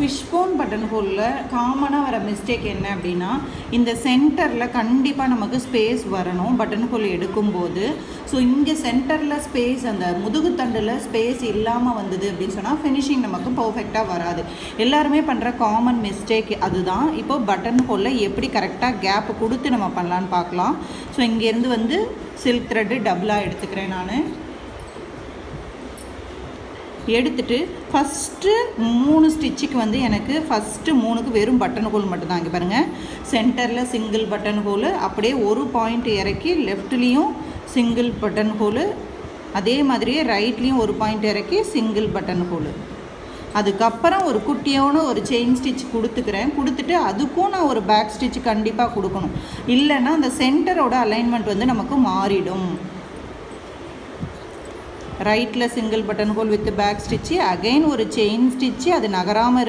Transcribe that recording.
Fish bone button ஹோலில் காமனாக வர mistake என்ன அப்படின்னா, இந்த சென்டரில் கண்டிப்பாக நமக்கு ஸ்பேஸ் வரணும் பட்டன் ஹோல் எடுக்கும்போது. ஸோ இங்கே சென்டரில் ஸ்பேஸ், அந்த முதுகுத்தண்டில் ஸ்பேஸ் இல்லாமல் வந்தது அப்படின்னு சொன்னால் ஃபினிஷிங் நமக்கு பர்ஃபெக்டாக வராது. எல்லாருமே பண்ணுற காமன் மிஸ்டேக் அதுதான். இப்போ பட்டன் ஹோலில் எப்படி கரெக்டாக கேப் கொடுத்து நம்ம பண்ணலான்னு பார்க்கலாம். ஸோ இங்கேருந்து வந்து சில்க் த்ரெட்டு டபுளாக எடுத்துக்கிறேன் நான். எடுத்துட்டு ஃபஸ்ட்டு 3 ஸ்டிச்சுக்கு வந்து எனக்கு ஃபஸ்ட்டு 3க்கு வெறும் பட்டன் ஹோல் மட்டும்தான். இங்கே பாருங்கள், சென்டரில் சிங்கிள் பட்டன் ஹோலு, அப்படியே ஒரு பாயிண்ட் இறக்கி லெஃப்ட்லேயும் சிங்கிள் பட்டன் ஹோலு, அதே மாதிரியே ரைட்லேயும் ஒரு பாயிண்ட் இறக்கி சிங்கிள் பட்டன் ஹோலு. அதுக்கப்புறம் ஒரு குட்டியோன்னு ஒரு செயின் ஸ்டிச் கொடுத்துக்கிறேன். கொடுத்துட்டு அதுக்கும் நான் ஒரு பேக் ஸ்டிச் கண்டிப்பாக கொடுக்கணும், இல்லைன்னா அந்த சென்டரோட அலைன்மெண்ட் வந்து நமக்கு மாறிடும். ரைட்டில் single button hole with back stitch, again ஒரு செயின் ஸ்டிச்சு, அது நகராமல் இருக்க